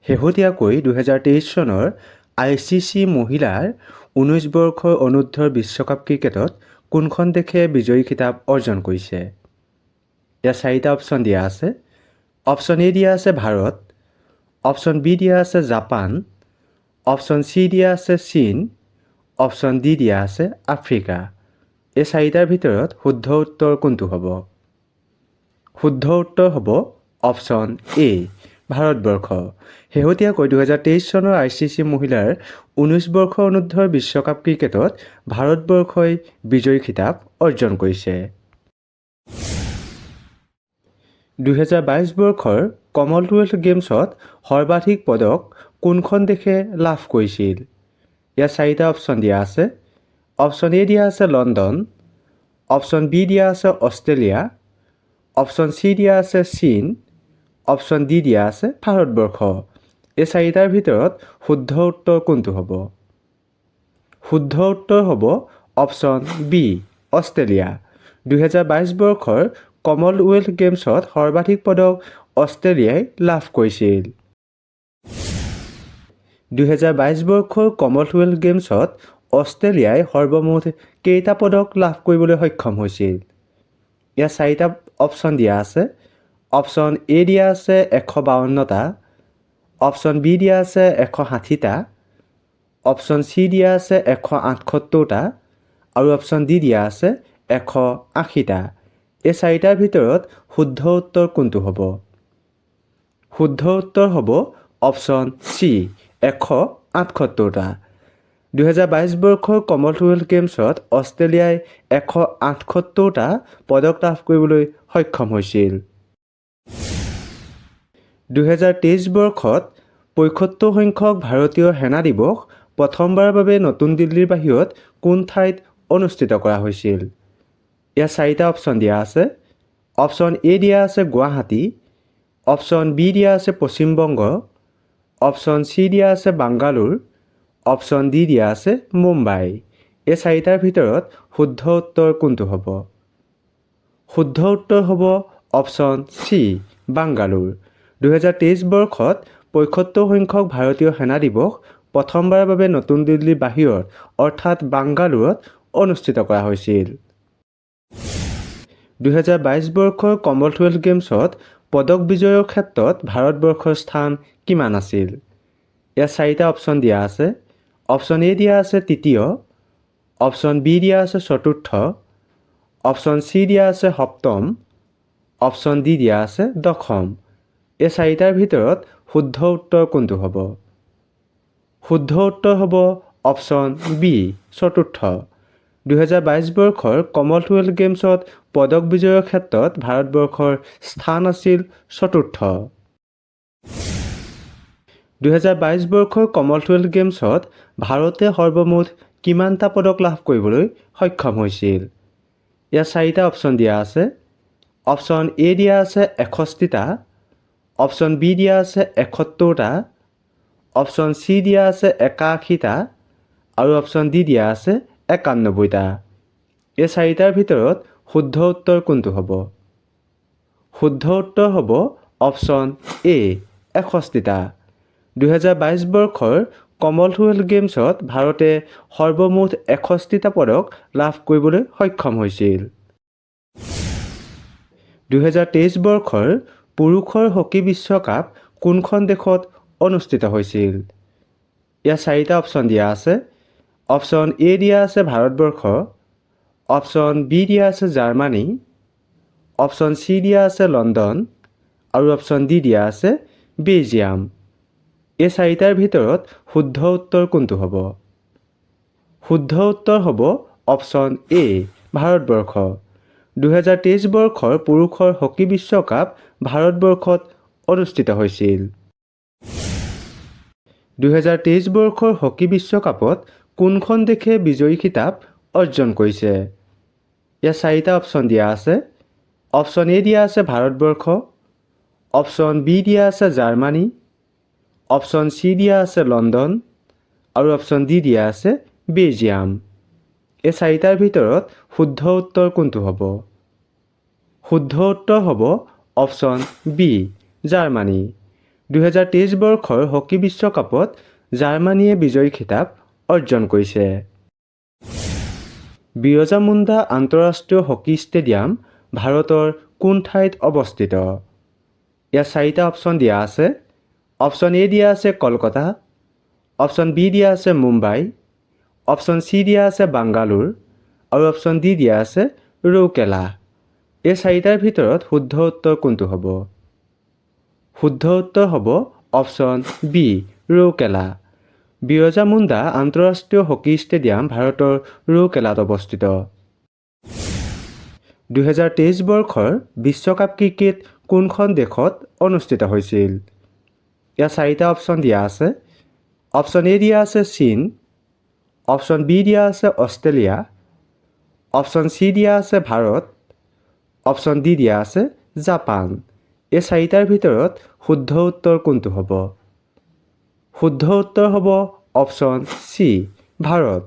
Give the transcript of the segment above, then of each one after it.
শেহতীয়াকৈ 2023 চনৰ ICC মহিলাৰ 19 বৰ্ষৰ অনুৰ্ধৰ বিশ্বকাপ ক্ৰিকেটত কোনখন দেশে বিজয়ী খিতাপ অৰ্জন কৰিছে? ইয়াত চাৰিটা অপশ্যন দিয়া আছে। অপশ্যন এ দিয়া আছে ভাৰত, অপশ্যন বি দিয়া আছে জাপান, অপশ্যন চি দিয়া আছে চীন, অপশ্যন ডি দিয়া আছে আফ্ৰিকা। এই চাৰিটাৰ ভিতৰত শুদ্ধ উত্তৰ কোনটো হ'ব? শুদ্ধ উত্তৰ হ'ব অপশ্যন এ, ভাৰতবৰ্ষ। শেহতীয়াকৈ 2023 চনৰ ICC মহিলাৰ 19 বৰ্ষৰ অনুৰ্ধৰ বিশ্বকাপ ক্ৰিকেটত ভাৰতবৰ্ষই বিজয়ী খিতাপ অৰ্জন কৰিছে। 2022 বৰ্ষৰ কমনৱেলথ গেমছত সৰ্বাধিক পদক কোনখন দেশে লাভ কৰিছিল? ইয়াত চাৰিটা অপশ্যন দিয়া আছে। অপশ্যন এ দিয়া আছে লণ্ডন, অপশ্যন বি দিয়া আছে অষ্ট্ৰেলিয়া, অপশ্যন চি দিয়া আছে চীন, অপশ্যন ডি দিয়া আছে ভাৰতবৰ্ষ। এই চাৰিটাৰ ভিতৰত শুদ্ধ উত্তৰ কোনটো হ'ব? শুদ্ধ উত্তৰ হ'ব অপশ্যন বি, অষ্ট্ৰেলিয়া। 2022 বৰ্ষৰ কমনৱেলথ গেমছত সৰ্বাধিক পদক অষ্ট্ৰেলিয়াই লাভ কৰিছিল। 2022 বৰ্ষৰ কমনৱেলথ গেমছত অষ্ট্ৰেলিয়াই সৰ্বমুঠ কেইটা পদক লাভ কৰিবলৈ সক্ষম হৈছিল? ইয়াত চাৰিটা অপশ্যন দিয়া আছে। অপশ্যন এ দিয়া আছে 152টা, অপশ্যন বি দিয়া আছে 160টা, অপশ্যন চি দিয়া আছে 178টা আৰু অপশ্যন ডি দিয়া আছে 180টা। এই চাৰিটাৰ ভিতৰত শুদ্ধ উত্তৰ কোনটো হ'ব? শুদ্ধ উত্তৰ হ'ব অপশ্যন চি, 178টা। 2022 বৰ্ষৰ কমনৱেলথ গেমছত অষ্ট্ৰেলিয়াই 178টা পদক লাভ কৰিবলৈ সক্ষম হৈছিল। 2023 বৰ্ষত 75 সংখ্যক ভাৰতীয় সেনা দিৱস প্ৰথমবাৰৰ বাবে নতুন দিল্লীৰ বাহিৰত কোন ঠাইত অনুষ্ঠিত কৰা হৈছিল? ইয়াত চাৰিটা অপশ্যন দিয়া আছে। অপশ্যন এ দিয়া আছে গুৱাহাটী, অপশ্যন বি দিয়া আছে পশ্চিমবংগ, অপশ্যন চি দিয়া আছে বাংগালোৰ, অপশ্যন ডি দিয়া আছে মুম্বাই। এই চাৰিটাৰ ভিতৰত শুদ্ধ উত্তৰ কোনটো হ'ব? শুদ্ধ উত্তৰ হ'ব অপশ্যন চি, বাংগালোৰ। 2023 বৰ্ষত 75 সংখ্যক ভাৰতীয় সেনা দিৱস প্ৰথমবাৰৰ বাবে নতুন দিল্লীৰ বাহিৰত অৰ্থাৎ বাংগালোৰত অনুষ্ঠিত কৰা হৈছিল। 2022 বৰ্ষৰ কমনৱেলথ গেমছত পদক বিজয়ৰ ক্ষেত্ৰত ভাৰতবৰ্ষৰ স্থান কিমান আছিল? ইয়াত চাৰিটা অপশ্যন দিয়া আছে। অপশ্যন এ দিয়া আছে তৃতীয়, অপশ্যন বি দিয়া আছে চতুৰ্থ, অপশ্যন চি দিয়া আছে সপ্তম, অপশ্যন ডি দিয়া আছে দশম। এই চাৰিটাৰ ভিতৰত শুদ্ধ উত্তৰ কোনটো হ'ব? শুদ্ধ উত্তৰ হ'ব অপশ্যন বি, চতুৰ্থ। 2022 বৰ্ষৰ কমনৱেলথ গেমছত পদক বিজয়ৰ ক্ষেত্ৰত ভাৰতবৰ্ষৰ স্থান আছিল চতুৰ্থ। 2022 বৰ্ষৰ কমনৱেলথ গেমছত ভাৰতে সৰ্বমুঠ কিমানটা পদক লাভ কৰিবলৈ সক্ষম হৈছিল? ইয়াত চাৰিটা অপশ্যন দিয়া আছে। অপশ্যন এ দিয়া আছে 61টা, অপশ্যন বি দিয়া আছে 71টা, অপশ্যন চি দিয়া আছে 81টা আৰু অপশ্যন ডি দিয়া আছে 91টা। এই চাৰিটাৰ ভিতৰত শুদ্ধ উত্তৰ কোনটো হ'ব? শুদ্ধ উত্তৰ হ'ব অপশ্যন এ, 61টা। 2022 বৰ্ষৰ কমনৱেলথ গেমছত ভাৰতে সৰ্বমুঠ 61টা পদক লাভ কৰিবলৈ সক্ষম হৈছিল। 2023 বৰ্ষৰ পুৰুষৰ হকী বিশ্বকাপ কোনখন দেশত অনুষ্ঠিত হৈছিল? ইয়াত চাৰিটা অপশ্যন দিয়া আছে। অপশ্যন এ দিয়া আছে ভাৰতবৰ্ষ, অপশ্যন বি দিয়া আছে জাৰ্মানী, অপশ্যন চি দিয়া আছে লণ্ডন আৰু অপশ্যন ডি দিয়া আছে বেলজিয়াম। এই চাৰিটাৰ ভিতৰত শুদ্ধ উত্তৰ কোনটো হ'ব? শুদ্ধ উত্তৰ হ'ব অপশ্যন এ, ভাৰতবৰ্ষ। 2023 বৰ্ষৰ পুৰুষৰ হকী বিশ্বকাপ ভাৰতবৰ্ষত অনুষ্ঠিত হৈছিল। 2023 বৰ্ষৰ হকী বিশ্বকাপত কোনখন দেশে বিজয়ী খিতাপ অৰ্জন কৰিছে? ইয়াত চাৰিটা অপশ্যন দিয়া আছে। অপশ্যন এ দিয়া আছে ভাৰতবৰ্ষ, অপশ্যন বি দিয়া আছে জাৰ্মানী, অপশ্যন চি দিয়া আছে লণ্ডন আৰু অপশ্যন ডি দিয়া আছে বেলজিয়াম। এই চাৰিটাৰ ভিতৰত শুদ্ধ উত্তৰ কোনটো হ'ব? শুদ্ধ উত্তৰ হ'ব অপশ্যন বি, জাৰ্মানী। 2023 বৰ্ষৰ হকী বিশ্বকাপত জাৰ্মানীয়ে বিজয়ী খিতাপ অৰ্জন কৰিছে। বিৰজা মুণ্ডা আন্তঃৰাষ্ট্ৰীয় হকী ষ্টেডিয়াম ভাৰতৰ কোন ঠাইত অৱস্থিত? ইয়াত 4টা অপশ্যন দিয়া আছে। অপশ্যন এ দিয়া আছে কলকাতা, অপশ্যন বি দিয়া আছে মুম্বাই, অপশ্যন চি দিয়া আছে বাংগালোৰ আৰু অপশ্যন ডি দিয়া আছে ৰৌকেলা। এই 4টাৰ ভিতৰত শুদ্ধ উত্তৰ কোনটো হ'ব? শুদ্ধ উত্তৰ হ'ব অপশ্যন বি ৰৌকেলা। বিৰজা মুণ্ডা আন্তঃৰাষ্ট্ৰীয় হকী ষ্টেডিয়াম ভাৰতৰ ৰৌকেলাত অৱস্থিত। 2023 বৰ্ষৰ বিশ্বকাপ ক্ৰিকেট কোনখন দেশত অনুষ্ঠিত হৈছিল? ইয়াত 4টা অপশ্যন দিয়া আছে। অপশ্যন এ দিয়া আছে চীন, অপশ্যন বি দিয়া আছে অষ্ট্ৰেলিয়া, অপশ্যন চি দিয়া আছে ভাৰত, অপশ্যন ডি দিয়া আছে জাপান। এই 4টাৰ ভিতৰত শুদ্ধ উত্তৰ কোনটো হ'ব? শুদ্ধ উত্তৰ হ'ব অপশ্যন চি ভাৰত।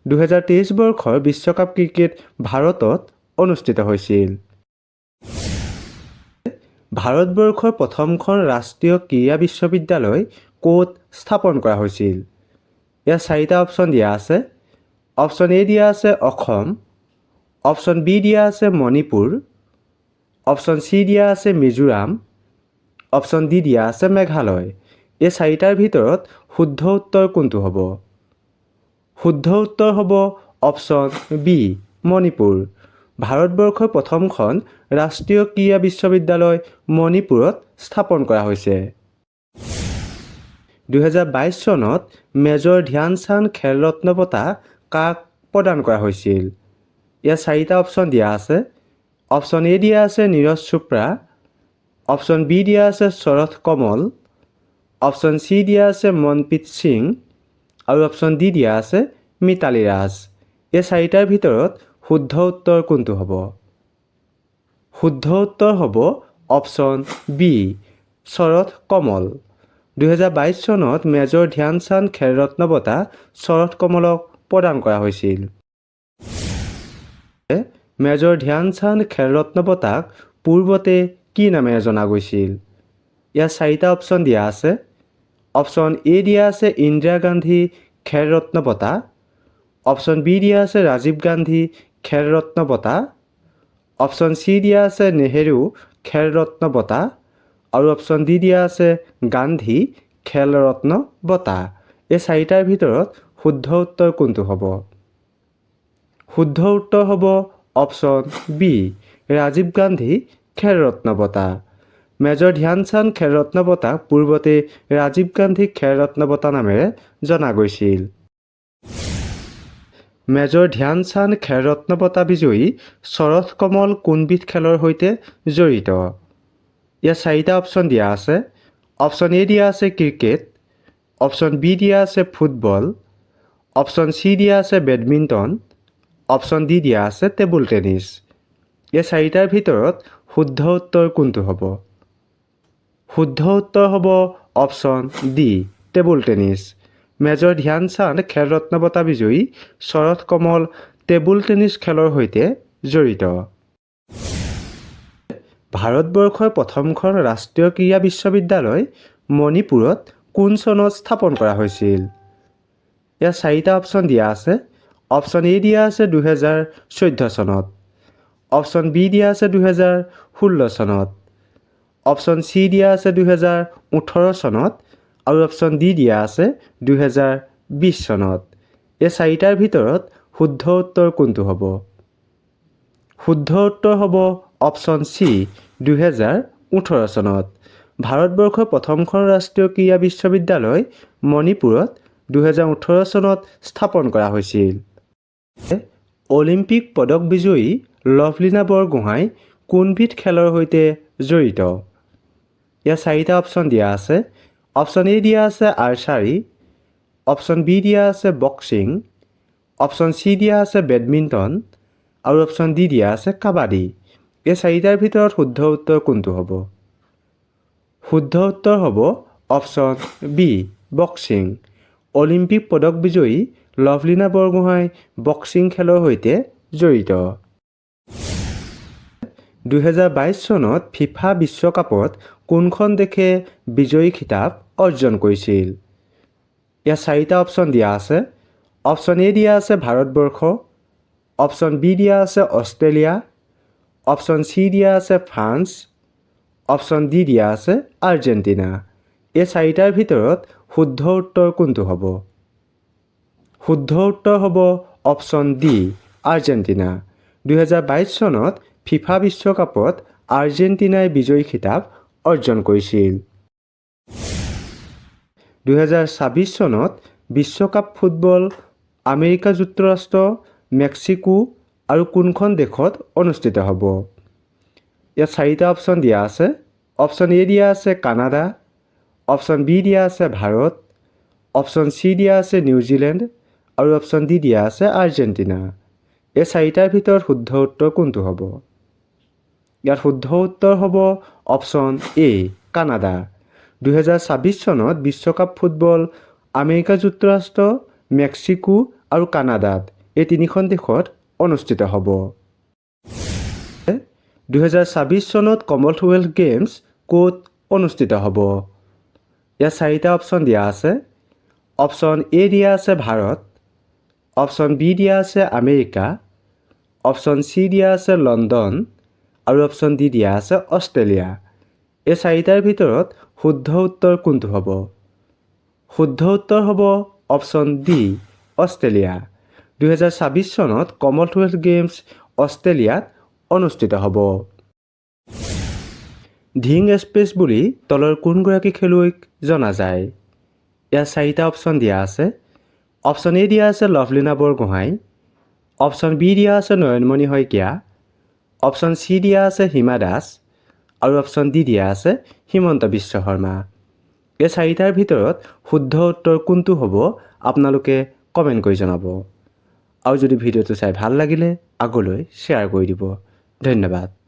2023 বৰ্ষৰ বিশ্বকাপ ক্ৰিকেট ভাৰতত অনুষ্ঠিত হৈছিল। ভাৰতবৰ্ষৰ প্ৰথমখন ৰাষ্ট্ৰীয় ক্ৰীড়া বিশ্ববিদ্যালয় ক'ত স্থাপন কৰা হৈছিল? ইয়াত 4টা অপশ্যন দিয়া আছে। অপশ্যন এ দিয়া আছে অসম, অপশ্যন বি দিয়া আছে মণিপুৰ, অপশ্যন চি দিয়া আছে মিজোৰাম, অপশ্যন ডি দিয়া আছে মেঘালয়। এই 4টাৰ ভিতৰত শুদ্ধ উত্তৰ কোনটো হ'ব? শুদ্ধ উত্তৰ হ'ব অপশ্যন বি মণিপুৰ। ভাৰতবৰ্ষৰ প্ৰথমখন ৰাষ্ট্ৰীয় ক্ৰীড়া বিশ্ববিদ্যালয় মণিপুৰত স্থাপন কৰা হৈছে। 2022 চনত মেজৰ ধ্যান চান্দ খেল ৰত্ন বঁটা কাক প্ৰদান কৰা হৈছিল? ইয়াত 4টা অপশ্যন দিয়া আছে। অপশ্যন এ দিয়া আছে নীৰজ চোপ্ৰা, অপশ্যন বি দিয়া আছে শৰথ কমল, অপশ্যন চি দিয়া আছে মনপ্ৰীত সিং আৰু অপশ্যন ডি দিয়া আছে মিতালী ৰাজ। এই 4টাৰ ভিতৰত শুদ্ধ উত্তৰ কোনটো হ'ব? শুদ্ধ উত্তৰ হ'ব অপশ্যন বি শৰথ কমল। 2022 চনত মেজৰ ধ্যান চান্দ খেল ৰত্ন বঁটা শৰথ কমলক প্ৰদান কৰা হৈছিল। মেজৰ ধ্যান চান্দ খেল ৰত্ন বঁটাক পূৰ্বতে কি নামেৰে জনা গৈছিল? ইয়াত 4টা অপশ্যন দিয়া আছে। অপশ্যন এ দিয়া আছে ইন্দিৰা গান্ধী খেল ৰত্ন বঁটা, অপশ্যন বি দিয়া আছে ৰাজীৱ গান্ধী খেল ৰত্ন বঁটা, অপশ্যন চি দিয়া আছে নেহেৰু খেল ৰত্ন বঁটা আৰু অপশ্যন ডি দিয়া আছে গান্ধী খেল ৰত্ন বঁটা। এই 4টাৰ ভিতৰত শুদ্ধ উত্তৰ কোনটো হ'ব? শুদ্ধ উত্তৰ হ'ব অপশ্যন বি ৰাজীৱ গান্ধী খেল ৰত্ন বঁটা। মেজৰ ধ্যান চান্দ খেল ৰত্ন বঁটাক পূৰ্বতে ৰাজীৱ গান্ধী খেল ৰত্ন বঁটা নামেৰে জনা গৈছিল। মেজৰ ধ্যান চান্দ খেল ৰত্ন বঁটা বিজয়ী শৰথ কমল কোনবিধ খেলৰ সৈতে জড়িত? ইয়াত 4টা অপশ্যন দিয়া আছে। অপশ্যন এ দিয়া আছে ক্ৰিকেট, অপশ্যন বি দিয়া আছে ফুটবল, অপশ্যন চি দিয়া আছে বেডমিণ্টন, অপশ্যন ডি দিয়া আছে টেবুল টেনিছ। এই 4টাৰ ভিতৰত শুদ্ধ উত্তৰ কোনটো হ'ব? শুদ্ধ উত্তৰ হ'ব option D table tennis. Major ধ্যান চান্দ খেল ৰত্ন বঁটা বিজয়ী শৰথ কমল টেবুল টেনিছ খেলৰ সৈতে জড়িত। ভাৰতবৰ্ষৰ প্ৰথমখন ৰাষ্ট্ৰীয় ক্ৰীড়া বিশ্ববিদ্যালয় মণিপুৰত কোন চনত স্থাপন কৰা হৈছিল? ইয়াত 4টা অপশ্যন দিয়া আছে। অপশ্যন এ দিয়া আছে 2014 চনত, অপশ্যন বি দিয়া আছে 2016 চনত, অপশ্যন চি দিয়া আছে 2018 চনত আৰু অপশ্যন ডি দিয়া আছে 2020 চনত। এই 4টাৰ ভিতৰত শুদ্ধ উত্তৰ কোনটো হ'ব? শুদ্ধ উত্তৰ হ'ব অপশ্যন চি 2018 চনত। ভাৰতবৰ্ষৰ প্ৰথমখন ৰাষ্ট্ৰীয় ক্ৰীড়া বিশ্ববিদ্যালয় মণিপুৰত 2018 চনত স্থাপন কৰা হৈছিল। অলিম্পিক পদক বিজয়ী লভলীনা বৰগোহাঁই কোনবিধ খেলৰ সৈতে জড়িত? ইয়াত 4টা অপশ্যন দিয়া আছে। অপশ্যন এ দিয়া আছে আৰ্চাৰী, অপশ্যন বি দিয়া আছে বক্সিং, অপশ্যন চি দিয়া আছে বেডমিণ্টন আৰু অপশ্যন ডি দিয়া আছে কাবাডী। এই 4টাৰ ভিতৰত শুদ্ধ উত্তৰ কোনটো হ'ব? শুদ্ধ উত্তৰ হ'ব অপশ্যন বি বক্সিং। অলিম্পিক পদক বিজয়ী লভলীনা বৰগোহাঁই বক্সিং খেলৰ সৈতে জড়িত। 2022 চনত ফিফা বিশ্বকাপত কোনখন দেশে বিজয়ী খিতাপ অৰ্জন কৰিছিল? ইয়াত 4টা অপশ্যন দিয়া আছে। অপশ্যন এ দিয়া আছে ভাৰতবৰ্ষ, অপশ্যন বি দিয়া আছে অষ্ট্ৰেলিয়া, অপশ্যন চি দিয়া আছে ফ্ৰান্স, অপশ্যন ডি দিয়া আছে আৰ্জেণ্টিনা। এই 4টাৰ ভিতৰত শুদ্ধ উত্তৰ কোনটো হ'ব? শুদ্ধ উত্তৰ হ'ব অপশ্যন ডি আৰ্জেণ্টিনা। 2022 চনত ফিফা বিশ্বকাপত আৰ্জেণ্টিনাই বিজয়ী খিতাপ অৰ্জন কৰিছিল। 2026 চনত বিশ্বকাপ ফুটবল আমেৰিকা যুক্তৰাষ্ট্ৰ, মেক্সিকো আৰু কোনখন দেশত অনুষ্ঠিত হ'ব? ইয়াত 4টা অপশ্যন দিয়া আছে। অপশ্যন এ দিয়া আছে কানাডা, অপশ্যন বি দিয়া আছে ভাৰত, অপশ্যন চি দিয়া আছে নিউজিলেণ্ড আৰু অপশ্যন ডি দিয়া আছে আৰ্জেণ্টিনা। এই 4টাৰ ভিতৰত শুদ্ধ উত্তৰ কোনটো হ'ব? ইয়াত শুদ্ধ উত্তৰ হ'ব অপশ্যন এ কানাডা। 2026 চনত বিশ্বকাপ ফুটবল আমেৰিকা যুক্তৰাষ্ট্ৰ, মেক্সিকো আৰু কানাডাত এই 3খন দেশত অনুষ্ঠিত হ'ব। 2026 চনত কমনৱেলথ গেমছ ক'ত অনুষ্ঠিত হ'ব? ইয়াত 4টা অপশ্যন দিয়া আছে। অপশ্যন এ দিয়া আছে ভাৰত, অপশ্যন বি দিয়া আছে আমেৰিকা, অপশ্যন চি দিয়া আছে লণ্ডন আৰু অপশ্যন ডি দিয়া আছে অষ্ট্ৰেলিয়া। এই 4টাৰ ভিতৰত শুদ্ধ উত্তৰ কোনটো হ'ব? শুদ্ধ উত্তৰ হ'ব অপশ্যন ডি অষ্ট্ৰেলিয়া। 2026 চনত কমনৱেলথ গেমছ অষ্ট্ৰেলিয়াত অনুষ্ঠিত হ'ব। ধিং এক্সপ্ৰেছ বুলি তলৰ কোনগৰাকী খেলুৱৈক জনা যায়? ইয়াত 4টা অপশ্যন দিয়া আছে। অপশ্যন এ দিয়া আছে লভলীনা বৰগোহাঁই, অপশ্যন বি দিয়া আছে নয়নমণি শইকীয়া, অপশ্যন চি দিয়া আছে হিমা দাস আৰু অপশ্যন ডি দিয়া আছে হিমন্ত বিশ্ব শৰ্মা। এই 4টাৰ ভিতৰত শুদ্ধ উত্তৰ কোনটো হ'ব আপোনালোকে কমেণ্ট কৰি জনাব। আৰু যদি ভিডিঅ'টো চাই ভাল লাগিলে আগলৈ শ্বেয়াৰ কৰি দিব। ধন্যবাদ।